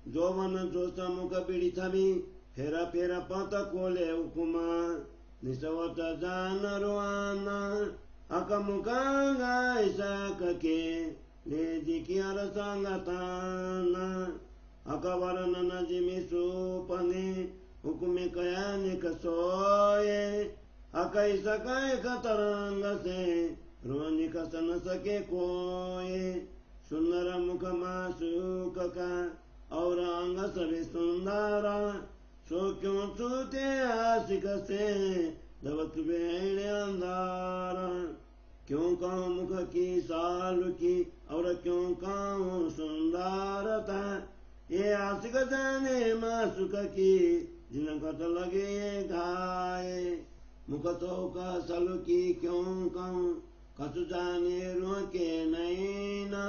जो मन जो समुख पीड़ी थमी फेरा फेरा पत कोले उकुमा निसवत जान रुआना अकमुकांगा ऐसा कके ले जिकियर संगताना अकवरन नजिमी सुपने हुकुमे कयाने कसोए अकई सकाय कतरंग से रोनी कसन सके कोए सुंदर मुख मासुक का और अंग सभी सुंदर सो क्यों छूते आशिक से जब तुम्हें अंधार क्यों कहूँ मुख की साल की और क्यों कहूँ सुंदरता ये आशिक जाने मासुक की जिनको तो लगे घाये मुख तो का सलु की क्यों कहूँ कछु जाने रोके नहीं न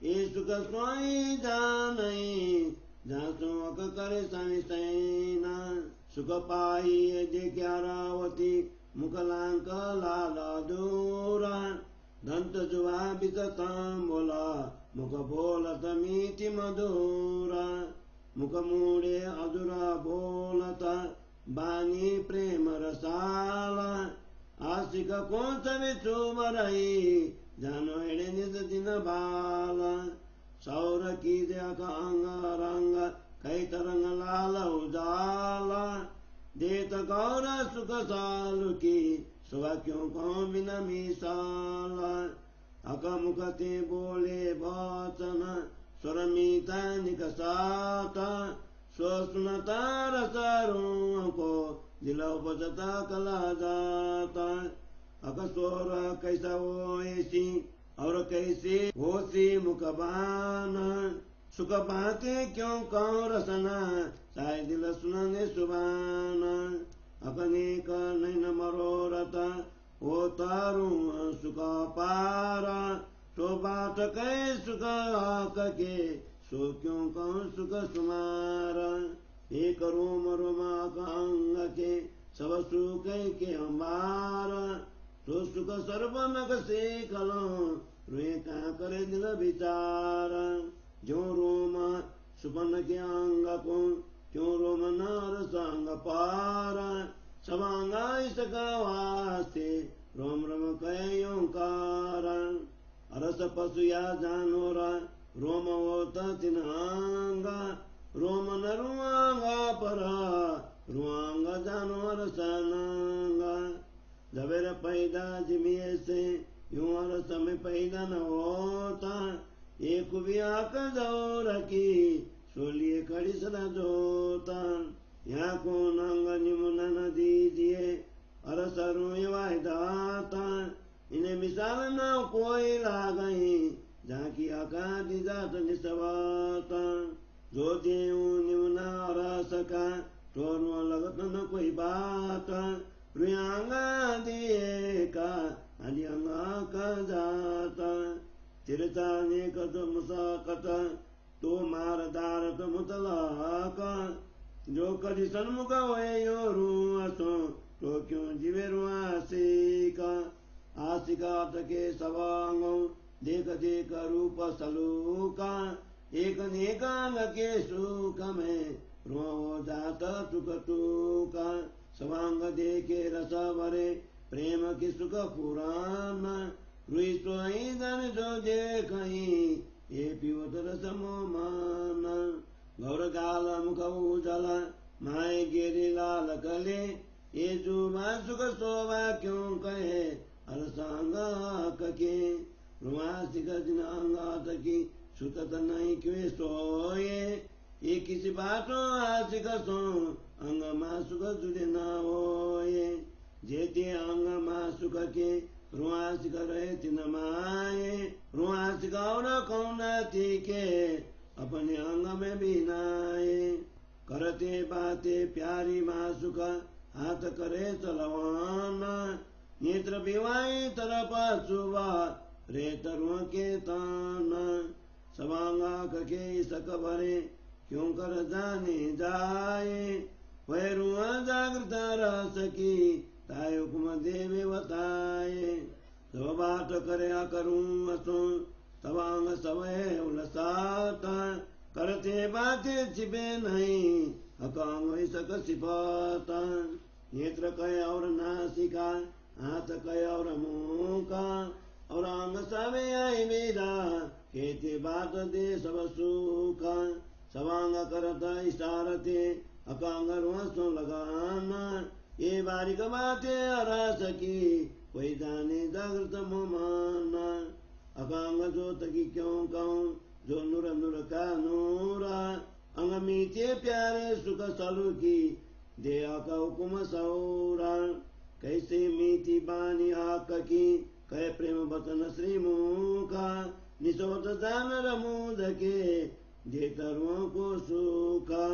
ये सुख सोई जाने जहाँ सुख करे समी सैना सुख पाई जे ग्यारावती मुखलांक लाला दूरा दंत जुआ बितताम बोला मुख बोलत मीठी मधुरा मुख मूड़े अधुरा बोलता बानी प्रेम रसाला आशिक कौन सभी चुमरई जानो एड़े निज दिन बाला सौर की दया का अंग रंग कई तरंग लाल उजाला देत गौर सुख सालु की सुबह क्यों कहो बिना मिसाला अकमुखते बोले वचन स्वरमीता निकसाता सुनता रसरों को दिल उपजता कला जाता अकस्वर कैसा वो ऐसी और कैसे होसी मुखबाना सुख पाते क्यों कौन रसना साय दिल सुनने सुबाना अपने का नैन मरोरता ओ तारू सुख पारा तो बात कै सुख के सो क्यों कौन सुख सुमारा एक रोम रोमा का अंग के सब सुख के हमारा तो सुख सर्वनक से कलो रुए का करे दिल विचारा जो रोम सुपन के अंग को क्यों रोम नार संग पारा सवांगा इसका वास्ते रोम रोम कय ओंकारा अरस पशु या जानोरा रोम होत तिनांगा रोम न रुआंगा परा रुआंगा जानवर सनांगा जबेर पैदा जिमिए से यूं अरस में पैदा न होता एक भी आक दौर की सोलिए खड़ी सदा जोता यहाँ को नंग निमुना न दीजिए अरस रोए वायदाता इन्हें मिसाल न कोई लागई जहाँ की आका दिजात निसवाता जो देऊ निमुना रस का टोरवा लगत न कोई बात रुयांगा दिए का अलियांगा का जाता तिरता ने कत मुसाकत तो मारदार तो मुतलाका जो कदी सन्मुख हुए यो रुआसो तो क्यों जीवे रुआसी का आशिका तके सवांगो देख देख रूप सलूका एक नेकांग के सुख में रो जाता तुक तुका सवांग देखे रस भरे प्रेम की सुख पुराण रुई सोई धन जो देखई ये पिवत रस मोमान गौर गाल मुख उजल माए गिरी लाल कले ये जुबा सुख शोभा क्यों कहे अलसांगा कके रुआसिक जिनांगात की सुतत नहीं क्यों सोए ये किसी बातों आशिक सो अंग मासुक जुड़े ना होए जेते अंग मासुक के रुआसिक रहे तिन माए रुआसिक और कौन थी के अपने अंग में भी नाए करते बाते प्यारी मासुक हाथ करे चलवाना नेत्र बिवाई तरफ सुबह रे तरुआ के ताना सवांगा कके सक भरे क्यों कर जाने जाए वह रुआ जागृत रस की ताय हुक्म देवे बताए सब बात करे करूँ असो सवांग समय उलसाता करते बातें छिपे नहीं, अकांग इसक सिफाता। नेत्र कय और नासिका, हाथ कय और मुंह का, और अंग सवे आई मेरा, कहते बात दे सब सुखा। सवांग करता इशारते, अकांग रुआसों लगाना, ये बारीक बातें अरस की, कोई जाने जागृत माना। अकांग जो तकी क्यों कहूँ, जो नूर नूर का नूरा, अंग मीठे प्यारे सुख सलू की, दे का हुकुम सौरा। कैसे मीठी बानी आक की, कै प्रेम वचन श्री मुखा, निसोत जान रमूद के, दे तरुओं को सुखा।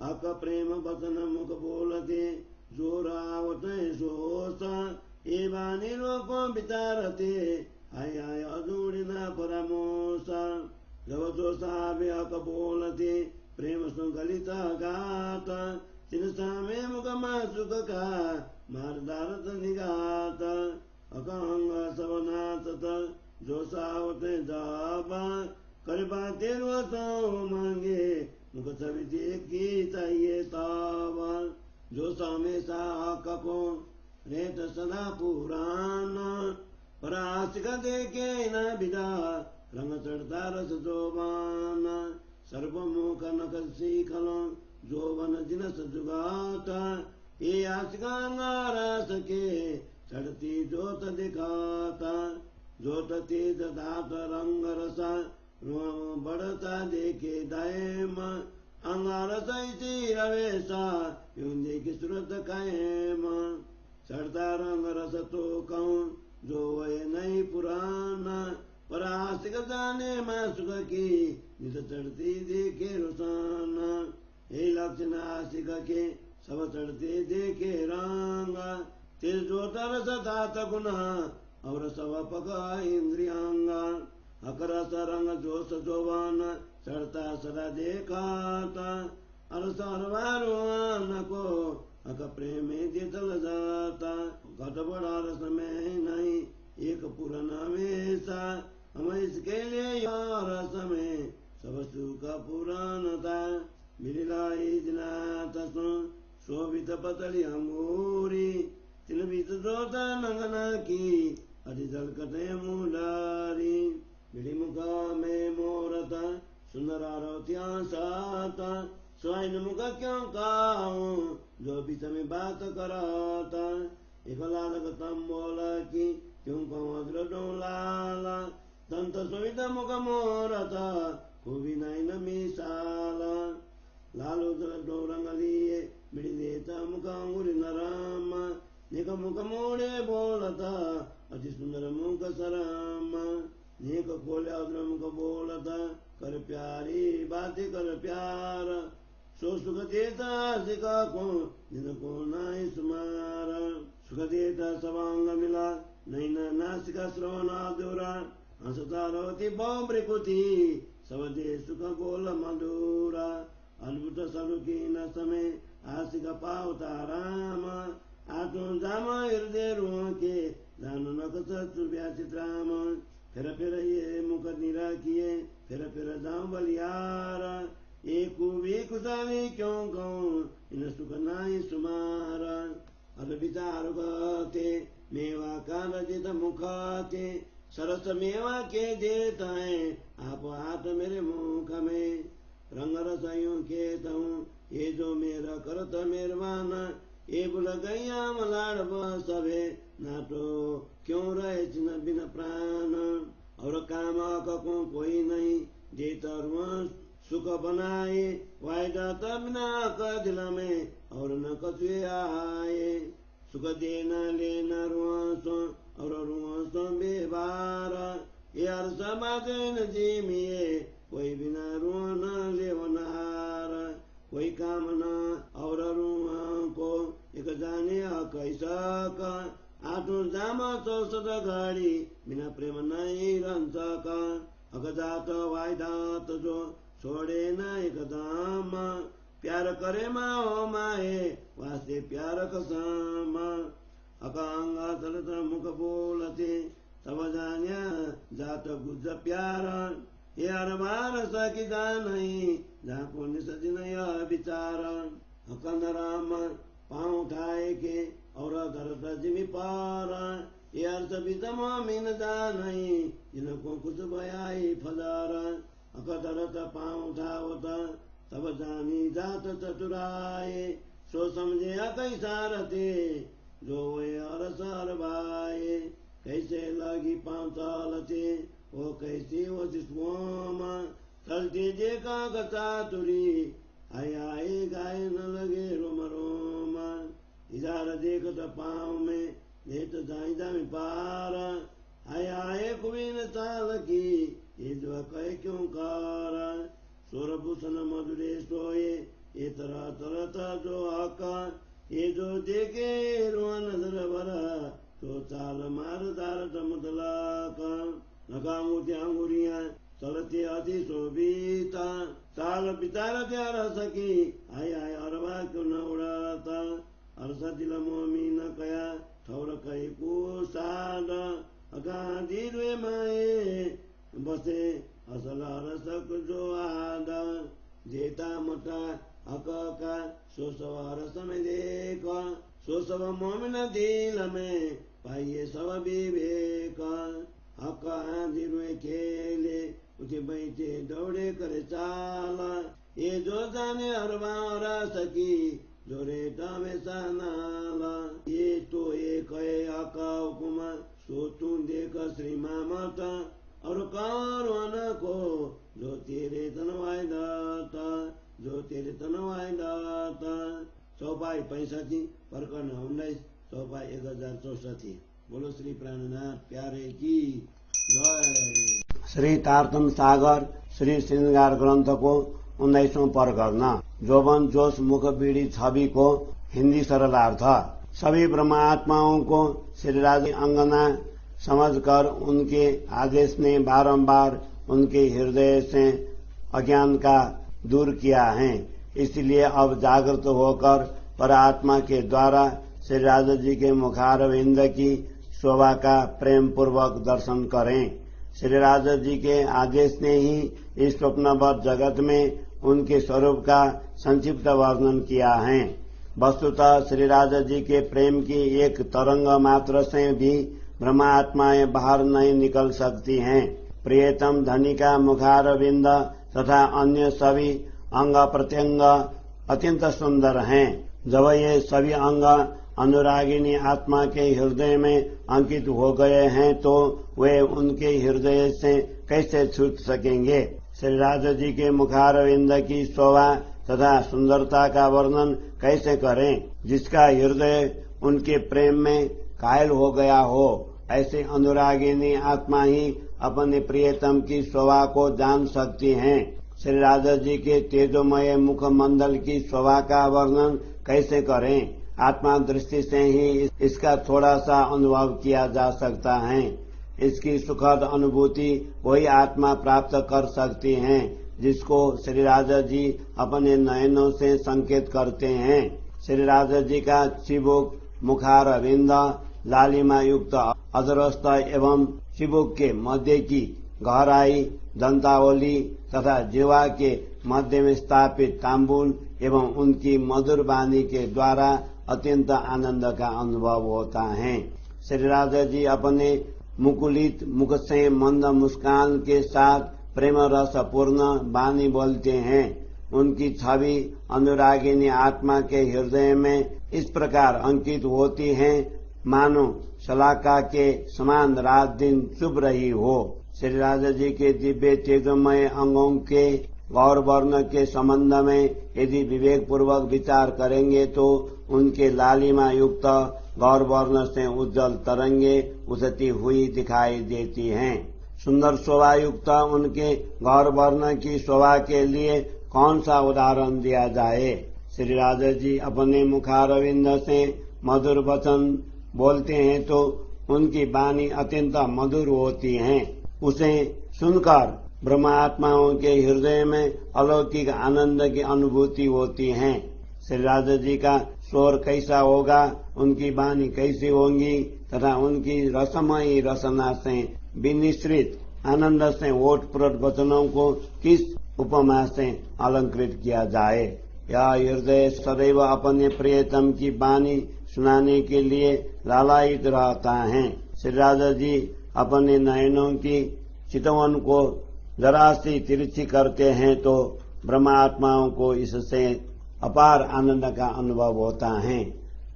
आक प्रेम वचन मुख बोलते, जो रावत सोसा, ये बानी लोगों बितारते, आय आय अधूरिना परमोसा। जब जो साबे आक बोलते, प्रेम सुगलित गाता, तिन सामे मुखमा सुख का, मारदारत निगाता। अकांग सवनातत, जो सावत जाबा, कर बातें रोसो मांगे, मुख सभी देखी चाहिए तावा। जो सामे सा को, रेत सदा पुराना, पर आशिक देखे न बिदा, रंग चढ़ता रस जोबाना। सर्वमुख नख सीखलो, जो वन जिनस जुगाता, ये आशिका नारस के, चढ़ती जोत दिखाता। जोत तेज दात रंग रसा, बढ़ता देखे दायम, अंगारस इसी रवेसा, यूं देखी सूरत कायम। चढ़ता रंग रस तो कहूँ, जो वह नहीं पुराना, पर आशिक जाने माँ सुख की, नित चढ़ती देखे रोसाना। हे लक्षण आशिक के, सब चढ़ते देखे रांगा, तेज जो तरस दात गुना, और सब पका इंद्रियांगा। अकरस रंग जोश जोवान, चढ़ता सदा देखाता, अर सर्वारोहन को, अक प्रेम दितल जाता। घट बड़ा रस में नहीं, एक पूरन हमेशा, हम इसके लिए रस में, सब सुख पुराण था। मिलाई दिनात शोभित पतली अंगूरी, तिल बीत जोता नंगना की, अति जलकते मुलारी। बिड़ी मुखा में मोरता, सुंदर आरोत्या साता, स्वाइन मुख क्यों काऊं, जो बीच में बात कराता। एक लालक तंबोला की, क्यों कहूँ अग्रडो लाला, दंत सुविध मुख मोरता, खूबी नैन मिसाला। लालू दो रंग लिए, बिड़ी देता मुख अंगुरी नराम, निक मुख मोड़े बोलता, अति सुंदर मुख सराम। नेक खोले अग्र मुख बोलता, कर प्यारी बातें कर प्यार, सो सुख देता सिका को, जिनको नाई सुमार। सुख देता सवांग मिला, नहीं नासिका श्रवणा दूरा, हंसता रोती बॉम्बरी कुती, सब दे सुख बोल मधुरा। अद्भुत सलुकी न समय, आशिक पावता राम, आत्म जाम हृदय रोके, दानु नक सत्सु व्याचित राम। फिर ये मुख निरा किए, फिर जाऊं बलियारा, एक भी खुशाली क्यों कहूँ, इन सुख नाई सुमारा। अद विचार गते, मेवा का रजित मुखाते, सरस मेवा के देता है, आप हाथ मेरे मुख में। रंग रसयों के तहूँ, ये जो मेरा करत मेरवाना, ये बुल गैया मलाड़ बसवे, ना तो क्यों रहे चिन्ह बिन प्राण। और काम को कोई नहीं, देता रुआ सुख बनाए, वायदा तब ना का दिल में, और न कछुए आए। सुख देना लेना रुआसों, और रुआसों बेबारा, ये हर समाधन जीमिए, कोई बिना रुआ न लेवनार। कोई कामना और रुआ को, एक जाने कैसा का, आठों जामा चौसठ गाड़ी, बिना प्रेम नहीं रंग सका। अगजात वायदात जो, छोड़े न एक दाम, प्यार करे माओ माए, वास्ते प्यार कसाम। अकांगा चलत मुख बोलते, तब जान्या जात गुज प्यारा, ये अरबार सकिदा नहीं जहाँ को निसदिन यह विचार हकन राम पाँव उठाए के और धरत जिमी पार ये अर्थ बिदम मीन नहीं जिनको कुछ बयाई फजार अक धरत पाँव उठावत तब जानी जात चतुराए सो समझे कैसा रते जो वे अरस अरबाए कैसे लगी पाँव चलते वो कैसी वो जिस्मोम चलती देखा चातुरी आय आए गाय न लगे रोम रोम इधर देखत पाँव में लेत जाई जामी पार आय आए कुबीन चाल की ये जो कहे क्यों कार सोरभूषण मधुरे सोए ये तरह तरह जो आका ये जो देखे रोहन दरबरा तो चाल मार दार टमतला का नकामुती अंगुरियां चलती अति शोभिता चाल पितार त्यार सकी आय आय अरबा क्यों न उड़ाता अरसा दिल मोमी न कया ठौर कई को साद अगा दिलवे माए बसे असल रसक जो आदा जेता मटा अका सोसव रस में देख सोसव मोमिन दिल में पाइये सब विवेक अका दिलवे खेले उठे बैठे दौड़े करे चाला ये जो जाने अरबा सकी जो रेटा में नाला ये तो एक आका हुकुमा सो तू देख श्री मामता और कारवान को जो तेरे तनवाई दाता जो तेरे तनवाई दाता चौपाई 65 प्रकरण 19 चौपाई 1064। बोलो श्री प्राणनाथ प्यारे की जय। श्री तारतम सागर श्री श्रृंगार ग्रंथ को 19वां प्रकरण जोबन जोश मुख बीड़ी छवि को हिंदी सरलार्थ। सभी ब्रह्मात्माओं को श्रीराज अंगना समझकर उनके आदेश ने बारंबार उनके हृदय से अज्ञान का दूर किया है। इसलिए अब जागृत होकर परात्मा के द्वारा श्री राजा जी के मुखारविंद की शोभा का प्रेम पूर्वक दर्शन करें। श्री राजा जी के आदेश ने ही इस स्वप्नबद्ध जगत में उनके स्वरूप का संक्षिप्त वर्णन किया है। वस्तुतः श्री राजा जी के प्रेम की एक तरंग मात्र से भी ब्रह्मात्माएं बाहर नहीं निकल सकती हैं। प्रियतम धनी का मुखारविंद तथा अन्य सभी अंग प्रत्यंग अत्यंत सुंदर हैं। जब ये सभी अंग अनुरागिनी आत्मा के हृदय में अंकित हो गए हैं तो वे उनके हृदय से कैसे छूट सकेंगे। श्री राजा जी के मुखारविंद की शोभा तथा सुंदरता का वर्णन कैसे करें। जिसका हृदय उनके प्रेम में कायल हो गया हो, ऐसे अनुरागिनी आत्मा ही अपने प्रियतम की शोभा को जान सकती हैं। श्री राजा जी के तेजोमय मुख मंडल की शोभा का वर्णन कैसे करें। आत्मा दृष्टि से ही इसका थोड़ा सा अनुभव किया जा सकता है। इसकी सुखद अनुभूति वही आत्मा प्राप्त कर सकती है जिसको श्री राजा जी अपने नयनों से संकेत करते हैं। श्री राजा जी का चिबुक मुखारविंद लालिमा युक्त अधरस्थ एवं चिबुक के मध्य की गहराई दंतावली तथा जीवा के मध्य में स्थापित तांबुल एवं उनकी मधुर वाणी के द्वारा अत्यंत आनंद का अनुभव होता है। श्री राजा जी अपने मुकुलित मुख से मंद मुस्कान के साथ प्रेम रस पूर्ण वाणी बोलते हैं। उनकी छवि अनुरागिनी आत्मा के हृदय में इस प्रकार अंकित होती है मानो शलाका के समान रात दिन चुभ रही हो। श्री राजा जी के दिव्य तेजोमय अंगों के गौर वर्ण के संबंध में यदि विवेक पूर्वक विचार करेंगे तो उनके लालिमा युक्त गौर वर्ण से उज्जवल तरंगे उठती हुई दिखाई देती हैं। सुंदर शोभा युक्त उनके गौर वर्ण की शोभा के लिए कौन सा उदाहरण दिया जाए। श्री राजा जी अपने मुखारविंद से मधुर वचन बोलते हैं तो उनकी वाणी अत्यंत मधुर होती है। उसे सुनकर ब्रह्मात्माओं के हृदय में अलौकिक आनंद की अनुभूति होती है। श्री राजा जी का स्वर कैसा होगा, उनकी वाणी कैसी होंगी तथा उनकी रसमयी रसना से विनिश्रित आनंद से ओतप्रोत वचनों को किस उपमा से अलंकृत किया जाए। यह हृदय सदैव अपने प्रियतम की वाणी सुनाने के लिए लालायित रहता है। श्री राजा जी अपने नयनों की चितवन को जरा सी तिरछी करते हैं तो ब्रह्मात्माओं को इससे अपार आनंद का अनुभव होता है।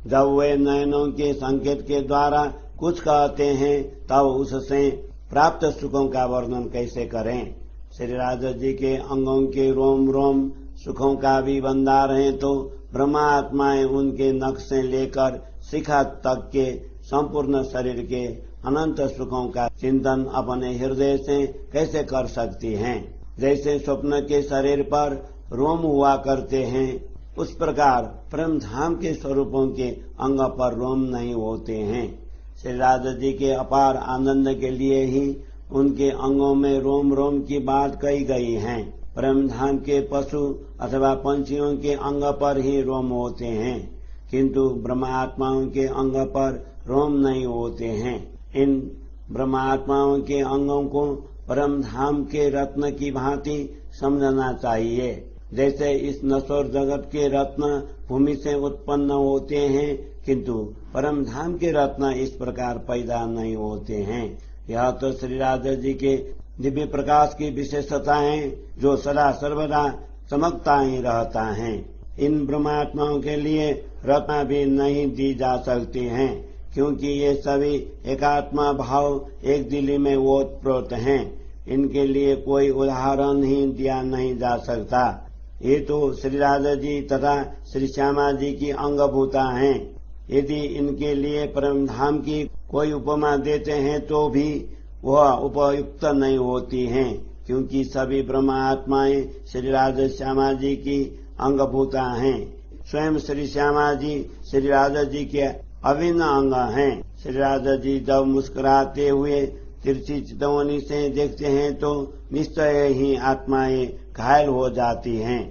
जब वे नयनों के संकेत के द्वारा कुछ कहते हैं तब उससे प्राप्त सुखों का वर्णन कैसे करें। श्री राजा जी के अंगों के रोम रोम सुखों का भी भंडार है तो ब्रह्मात्माएं उनके नख से लेकर शिखा तक के संपूर्ण शरीर के अनंत सुखों का चिंतन अपने हृदय से कैसे कर सकती हैं। जैसे स्वप्न के शरीर पर रोम हुआ करते हैं उस प्रकार परम धाम के स्वरूपों के अंग पर रोम नहीं होते हैं। श्री राजा जी के अपार आनंद के लिए ही उनके अंगों में रोम रोम की बात कही गई है। परम धाम के पशु अथवा पंछियों के अंग पर ही रोम होते हैं किंतु ब्रह्मात्माओं के अंग पर रोम नहीं होते हैं। इन ब्रह्मात्माओं के अंगों को परम धाम के रत्न की भांति समझना चाहिए। जैसे इस नश्वर जगत के रत्न भूमि से उत्पन्न होते हैं किंतु परम धाम के रत्न इस प्रकार पैदा नहीं होते हैं। यह तो श्री राजा जी के दिव्य प्रकाश की विशेषता है जो सदा सर्वदा चमकता ही रहता है। इन ब्रह्मात्माओं के लिए रत्न भी नहीं दी जा सकती हैं क्योंकि ये सभी एकात्मा भाव एक दिली में ओतप्रोत हैं। इनके लिए कोई उदाहरण ही दिया नहीं जा सकता। ये तो श्री राजा जी तथा श्री श्यामा जी की अंगभूता हैं। यदि इनके लिए परम धाम की कोई उपमा देते हैं तो भी वह उपयुक्त नहीं होती हैं क्योंकि सभी ब्रह्मात्माएं श्री राजा श्यामा जी की अंगभूता हैं। स्वयं श्री श्यामा जी श्री राजा जी के अभिन्न अंग हैं। श्री राजा जी जब मुस्कुराते हुए तिरछी चितवनी से देखते हैं तो निश्चय ही आत्माएं घायल हो जाती हैं।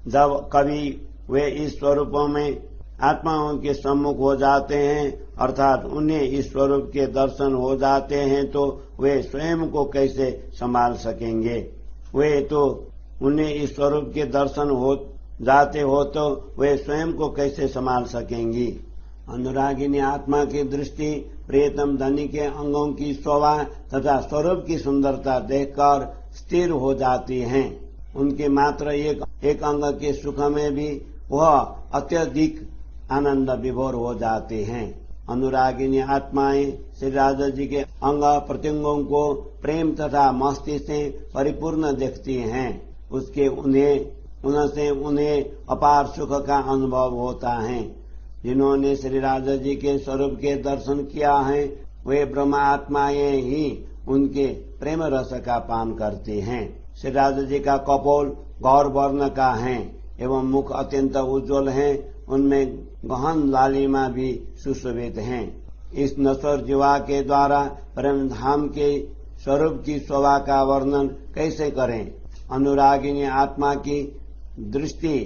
जब कभी वे इस स्वरूपों में आत्माओं के सम्मुख हो जाते हैं अर्थात उन्हें इस स्वरूप के दर्शन हो जाते हैं तो वे स्वयं को कैसे संभाल सकेंगे। वे तो उन्हें इस स्वरूप के दर्शन हो जाते हो तो वे स्वयं को कैसे संभाल सकेंगी। अनुरागिनी आत्मा की दृष्टि प्रियतम धनी के अंगों की शोभा तथा स्वरूप की सुंदरता देखकर स्थिर हो जाती हैं। उनके मात्र एक अंग के सुख में भी वह अत्यधिक आनंद विभोर हो जाते हैं। अनुरागिनी आत्माएं श्री राजा जी के अंग प्रत्यंगों को प्रेम तथा मस्ती से परिपूर्ण देखती हैं। उनसे उन्हें अपार सुख का अनुभव होता है। जिन्होंने श्री राजा जी के स्वरूप के दर्शन किया है वे ब्रह्मात्माएं ही उनके प्रेम रस का पान करते हैं। श्री राजा जी का कपोल गौर वर्ण का है एवं मुख अत्यंत उज्ज्वल है। उनमें गहन लालिमा भी सुशोभित है। इस नश्वर जीवा के द्वारा परम धाम के स्वरूप की शोभा का वर्णन कैसे करें। अनुरागिनी आत्मा की दृष्टि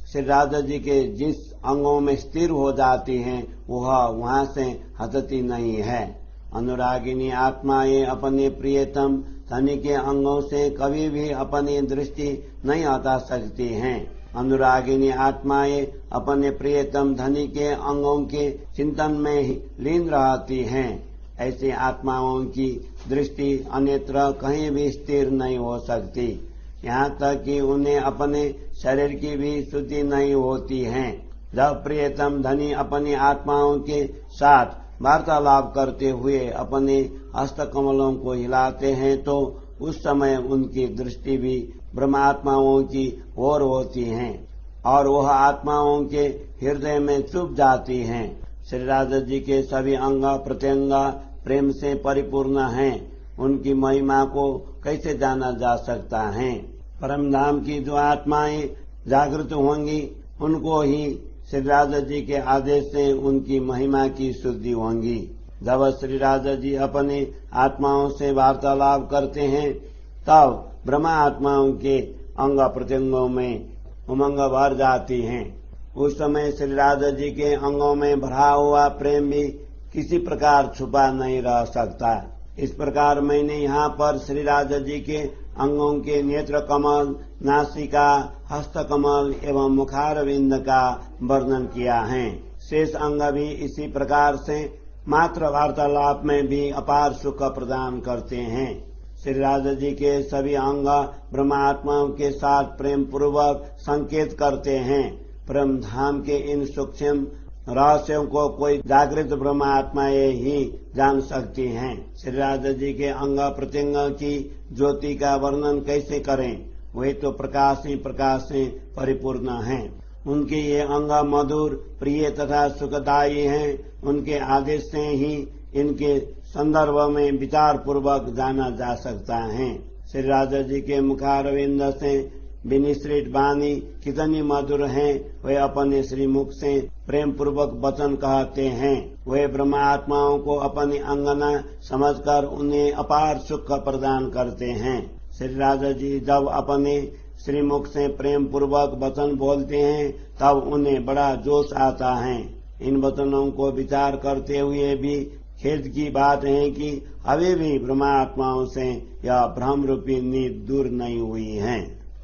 श्री राजा जी के जिस अंगों में स्थिर हो जाती है वह वहां से हटती नहीं है। अनुरागिनी आत्माएं अपने प्रियतम धनी के अंगों से कभी भी अपनी दृष्टि नहीं हटा सकती हैं। अनुरागिनी आत्माएं अपने प्रियतम धनी के अंगों के चिंतन में ही लीन रहती हैं। ऐसी आत्माओं की दृष्टि अन्यत्र कहीं भी स्थिर नहीं हो सकती। यहाँ तक कि उन्हें अपने शरीर की भी शुद्धि नहीं होती है। जब प्रियतम धनी अपनी आत्माओं के साथ वार्तालाप करते हुए अपने हस्तकमलों को हिलाते हैं तो उस समय उनकी दृष्टि भी ब्रह्मात्माओं की ओर होती है और वह आत्माओं के हृदय में चुप जाती हैं। श्री राजा जी के सभी अंग प्रत्यंग प्रेम से परिपूर्ण हैं। उनकी महिमा को कैसे जाना जा सकता है। परम धाम की जो आत्माएं जागृत होंगी उनको ही श्री राजा जी के आदेश से उनकी महिमा की शुद्धि होंगी। जब श्री राजा जी अपने आत्माओं से वार्तालाप करते हैं तब ब्रह्मा आत्माओं के अंग प्रत्यंगों में उमंग भर जाती हैं। उस समय श्री राजा जी के अंगों में भरा हुआ प्रेम भी किसी प्रकार छुपा नहीं रह सकता। इस प्रकार मैंने यहाँ पर श्री राजा जी के अंगों के नेत्र कमल, नासिका, हस्त कमल एवं मुखारविंद का वर्णन किया है। शेष अंग भी इसी प्रकार से मात्र वार्तालाप में भी अपार सुख प्रदान करते हैं। श्री राजा जी के सभी अंग ब्रह्मात्माओं के साथ प्रेम पूर्वक संकेत करते हैं। परम धाम के इन सूक्ष्म रहस्यों को कोई जागृत ब्रह्मात्माएं ही जान सकती हैं। श्री राजा जी के अंग प्रत्यंग की ज्योति का वर्णन कैसे करें, वे तो प्रकाश ही प्रकाश से परिपूर्ण हैं। उनके ये अंग मधुर, प्रिय तथा सुखदायी हैं। उनके आदेश से ही इनके संदर्भ में विचार पूर्वक जाना जा सकता है। श्री राजा जी के मुखारविंद से विनिश्रित वाणी कितनी मधुर है। वे अपने श्रीमुख से प्रेम पूर्वक वचन कहते हैं। वे ब्रह्मात्माओं को अपनी अंगना समझकर उन्हें अपार सुख प्रदान करते हैं। श्री राजा जी जब अपने श्रीमुख से प्रेम पूर्वक वचन बोलते हैं तब उन्हें बड़ा जोश आता है। इन वचनों को विचार करते हुए भी खेद की बात है कि अभी भी ब्रह्मात्माओं से यह भ्रम रूपी नींद दूर नहीं हुई है।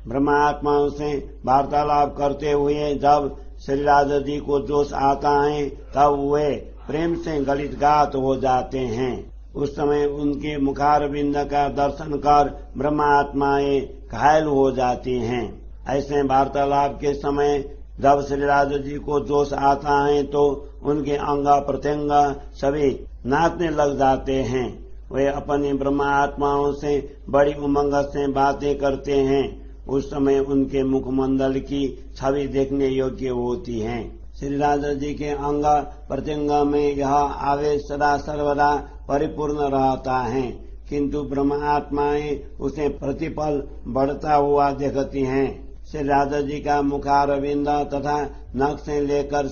ब्रह्मात्माओं से वार्तालाप करते हुए जब श्री राजा जी को जोश आता है तब वे प्रेम से गलितगात हो जाते हैं। उस समय उनके मुखारविंद का दर्शन कर ब्रह्मात्माएं घायल हो जाती हैं। ऐसे वार्तालाप के समय जब श्री राजा जी को जोश आता है तो उनके अंग प्रत्यंग सभी नाचने लग जाते हैं। वे अपनी ब्रह्मात्माओं से बड़ी उमंग से बातें करते हैं। उस समय उनके मुखमंडल की छवि देखने योग्य होती है। श्री राजा जी के अंग प्रत्यंग में यह आवेश सदा सर्वदा परिपूर्ण रहता है, किंतु ब्रह्मात्माएं उसे प्रतिपल बढ़ता हुआ देखती हैं। श्री राजा जी का मुखारविंद तथा नख से लेकर